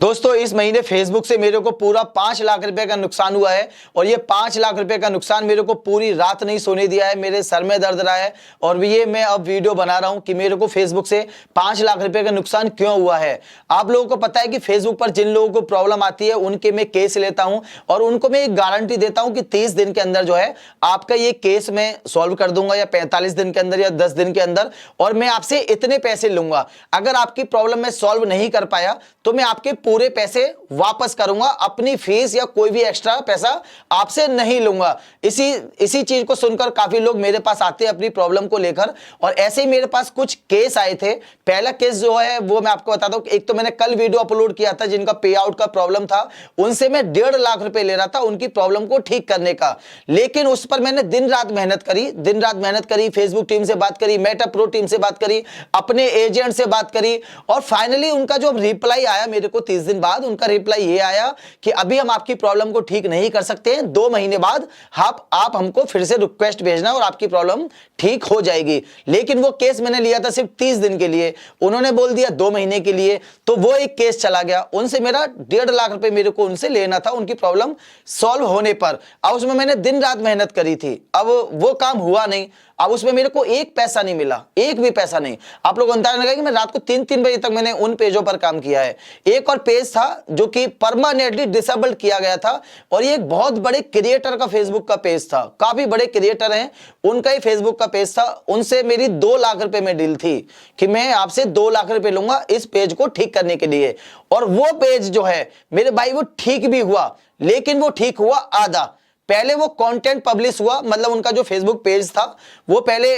दोस्तों इस महीने फेसबुक से मेरे को पूरा 5 लाख रुपए का नुकसान हुआ है और ये 5 लाख रुपए का नुकसान मेरे को पूरी रात नहीं सोने दिया है। मेरे सर में दर्द रहा है और ये मैं अब वीडियो बना रहा हूं कि मेरे को फेसबुक से 5 लाख रुपए का नुकसान क्यों हुआ है। आप लोगों को पता है कि फेसबुक पर जिन लोगों को प्रॉब्लम आती है उनके मैं केस लेता हूं और उनको मैं एक गारंटी देता हूं कि 30 दिन के अंदर जो है आपका ये केस मैं सॉल्व कर दूंगा या 45 दिन के अंदर या 10 दिन के अंदर, और मैं आपसे इतने पैसे लूंगा। अगर आपकी प्रॉब्लम मैं सॉल्व नहीं कर पाया तो मैं आपके पूरे पैसे वापस करूंगा, अपनी फीस या कोई भी एक्स्ट्रा पैसा आपसे नहीं लूंगा। इसी चीज को सुनकर काफी लोग मेरे पास आते हैं अपनी प्रॉब्लम को लेकर, और ऐसे ही मेरे पास कुछ केस आए थे। पहला केस जो है वो मैं आपको बताता हूं। एक तो मैंने कल वीडियो अपलोड किया था जिनका पे आउट का प्रॉब्लम था, उनसे मैं 1.5 लाख रुपए ले रहा था उनकी प्रॉब्लम को ठीक करने का, लेकिन उस पर मैंने दिन रात मेहनत करी, फेसबुक टीम से बात करी, मेटा प्रो टीम से बात करी, अपने एजेंट से बात करी, और फाइनली उनका जो रिप्लाई आया मेरे को 30 दिन बाद, उनका रिप्लाई ये आया कि अभी हम आपकी प्रॉब्लम को ठीक नहीं कर सकते हैं, 2 महीने बाद आप हमको फिर से रिक्वेस्ट भेजना और आपकी प्रॉब्लम ठीक हो जाएगी। लेकिन वो केस मैंने लिया था सिर्फ 30 दिन के लिए, उन्होंने बोल दिया 2 महीने के लिए, तो वो एक केस चला गया। उनसे मेरा 1.5 लाख रुपए मेरे को उनसे लेना था उनकी प्रॉब्लम सॉल्व होने पर। अब उसमें मैंने दिन रात मेहनत करी थी, अब वो काम हुआ नहीं। अब उसमें मेरे को एक पैसा नहीं मिला, एक भी पैसा नहीं। आप लोग अंदाजा लगाएं कि मैं रात को 3-3 बजे तक मैंने उन पेजों पर काम किया है। एक और पेज था जो कि परमानेंटली डिसेबल्ड किया गया था, और ये एक बहुत बड़े क्रिएटर का फेसबुक का पेज था, काफी बड़े क्रिएटर हैं, उनका ही फेसबुक का पेज था। उनसे मेरी 2 लाख रुपए में डील थी कि मैं आपसे 2 लाख रुपए लूंगा इस पेज को ठीक करने के लिए। और वो पेज जो है मेरे भाई वो ठीक भी हुआ, लेकिन वो ठीक हुआ आधा। पहले वो कंटेंट पब्लिश हुआ, मतलब उनका जो फेसबुक पेज था वो पहले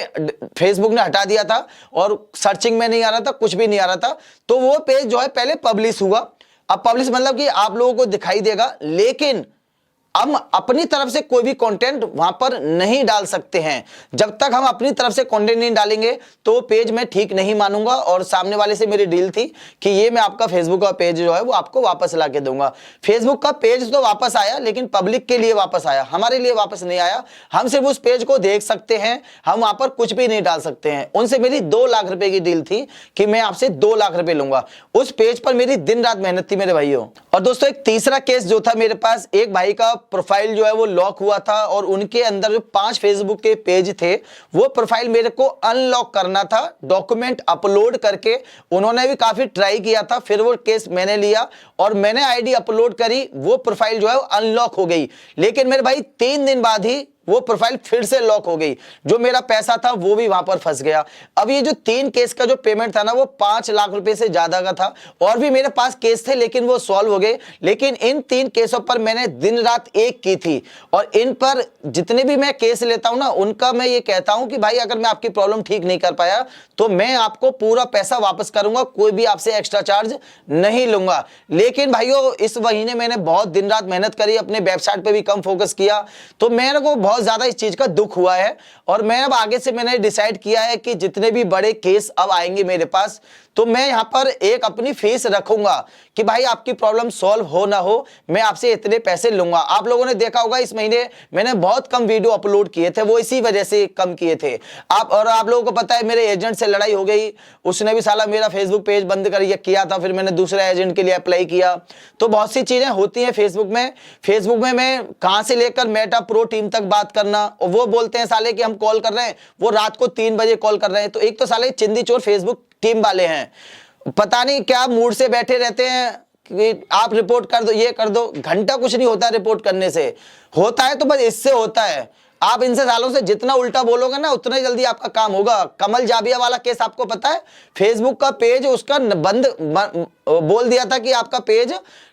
फेसबुक ने हटा दिया था और सर्चिंग में नहीं आ रहा था, कुछ भी नहीं आ रहा था, तो वो पेज जो है पहले पब्लिश हुआ। अब पब्लिश मतलब कि आप लोगों को दिखाई देगा, लेकिन हम अपनी तरफ से कोई भी कंटेंट वहां पर नहीं डाल सकते हैं। जब तक हम अपनी तरफ से कंटेंट नहीं डालेंगे तो पेज मैं ठीक नहीं मानूंगा, और सामने वाले से मेरी डील थी कि ये मैं आपका फेसबुक का पेज जो है वो आपको वापस ला के दूंगा। फेसबुक का पेज तो वापस आया, लेकिन पब्लिक के लिए वापस आया, हमारे लिए वापस नहीं आया। हम सिर्फ उस पेज को देख सकते हैं, हम वहां पर कुछ भी नहीं डाल सकते हैं। उनसे मेरी 2 लाख रुपए की डील थी कि मैं आपसे 2 लाख रुपए लूंगा। उस पेज पर मेरी दिन रात मेहनत थी मेरे भाइयों। और दोस्तों एक तीसरा केस जो था मेरे पास, एक भाई का प्रोफाइल जो है वो लॉक हुआ था, और उनके अंदर जो 5 फेसबुक के पेज थे वो प्रोफाइल मेरे को अनलॉक करना था डॉक्यूमेंट अपलोड करके। उन्होंने भी काफी ट्राई किया था, फिर वो केस मैंने लिया और मैंने आईडी अपलोड करी, वो प्रोफाइल जो है वो अनलॉक हो गई। लेकिन मेरे भाई 3 दिन बाद ही वो प्रोफाइल फिर से लॉक हो गई, जो मेरा पैसा था वो भी वहां पर फंस गया। अब ये जो 3 केस का जो पेमेंट था ना वो 5 लाख रुपए से ज्यादा का था, और भी मेरे पास केस थे लेकिन वो सॉल्व हो गए। लेकिन इन 3 केसों पर मैंने दिन रात एक की थी, और इन पर जितने भी मैं केस लेता हूं ना उनका मैं ये कहता हूं कि भाई अगर मैं आपकी प्रॉब्लम ठीक नहीं कर पाया तो मैं आपको पूरा पैसा वापस करूंगा, कोई भी आपसे एक्स्ट्रा चार्ज नहीं लूंगा। लेकिन भाइयों इस महीने मैंने बहुत दिन रात मेहनत करी, अपने वेबसाइट पे भी कम फोकस किया, तो मेरे को बहुत ज्यादा इस चीज का दुख हुआ है। और मैं अब आगे से मैंने डिसाइड किया है कि जितने भी बड़े केस अब आएंगे मेरे पास, तो मैं यहां पर एक अपनी फीस रखूंगा कि भाई आपकी प्रॉब्लम सॉल्व हो ना हो मैं आपसे इतने पैसे लूंगा। आप लोगों ने देखा होगा इस महीने मैंने बहुत कम वीडियो अपलोड किए थे, वो इसी वजह से कम किए थे। आप लोगों को पता है मेरे एजेंट से लड़ाई हो गई, उसने भी साला मेरा फेसबुक पेज बंद कर किया था, फिर मैंने दूसरे एजेंट के लिए अप्लाई किया। तो बहुत सी चीजें होती हैं फेसबुक में मैं कहां से लेकर मेटा प्रो टीम तक बात करना, और वो बोलते हैं साले कि हम कॉल कर रहे हैं, वो रात को 3 बजे कॉल कर रहे हैं। तो एक तो साले चिंदी चोर फेसबुक टीम वाले हैं, पता नहीं क्या मूड से बैठे रहते हैं कि आप रिपोर्ट कर दो, ये कर दो। घंटा कुछ नहीं होता रिपोर्ट करने से, होता है तो बस इससे होता है। आप इनसे सालों से जितना उल्टा बोलोगे ना उतना ही जल्दी आपका काम होगा। कमल जाबिया वाला केस आपको पता है, फेसबुक का पेज उसका बोल दिया था कि आपका पेज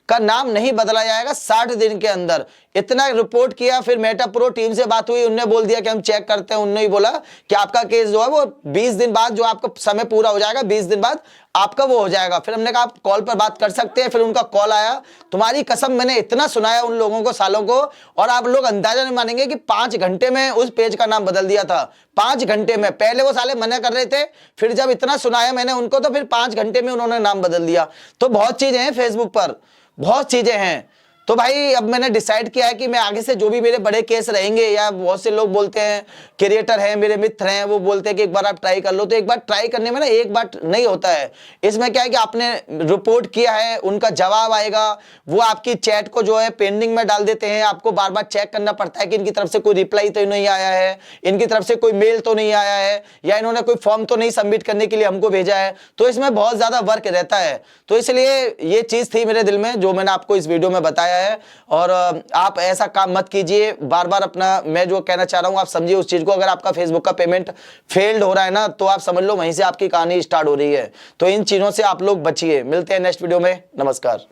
का नाम नहीं बदला जाएगा 60 दिन के अंदर। इतना रिपोर्ट किया, फिर मेटा प्रो टीम से बात हुई, उनने बोल दिया कि हम चेक करते हैं। उन्होंने ही बोला कि आपका केस जो है वो 20 दिन बाद, जो आपका समय पूरा हो जाएगा 20 दिन बाद आपका वो हो जाएगा। फिर हमने कहा आप कॉल पर बात कर सकते हैं, फिर उनका कॉल आया। तुम्हारी कसम मैंने इतना सुनाया उन लोगों को, सालों को, और आप लोग अंदाजा नहीं मानेंगे कि 5 घंटे में उस पेज का नाम बदल दिया था। 5 घंटे में, पहले वो साले मना कर रहे थे, फिर जब इतना सुनाया मैंने उनको तो फिर 5 घंटे में उन्होंने नाम बदल दिया। तो बहुत चीजें हैं फेसबुक पर, बहुत चीजें हैं। तो भाई अब मैंने डिसाइड किया है कि मैं आगे से जो भी मेरे बड़े केस रहेंगे, या बहुत से लोग बोलते हैं, क्रिएटर हैं मेरे मित्र हैं, वो बोलते हैं कि एक बार आप ट्राई कर लो, तो एक बार ट्राई करने में ना एक बार नहीं होता है। इसमें क्या है कि आपने रिपोर्ट किया है, उनका जवाब आएगा, वो आपकी चैट को जो है पेंडिंग में डाल देते हैं, आपको बार बार चेक करना पड़ता है कि इनकी तरफ से कोई रिप्लाई तो नहीं आया है, इनकी तरफ से कोई मेल तो नहीं आया है, या इन्होंने कोई फॉर्म तो नहीं सबमिट करने के लिए हमको भेजा है। तो इसमें बहुत ज्यादा वर्क रहता है। तो इसलिए ये चीज थी मेरे दिल में जो मैंने आपको इस वीडियो में बताया है। और आप ऐसा काम मत कीजिए बार बार। अपना मैं जो कहना चाह रहा हूं आप समझिए उस चीज को। अगर आपका फेसबुक का पेमेंट फेल्ड हो रहा है ना, तो आप समझ लो वहीं से आपकी कहानी स्टार्ट हो रही है। तो इन चीजों से आप लोग बचिए। मिलते हैं नेक्स्ट वीडियो में। नमस्कार।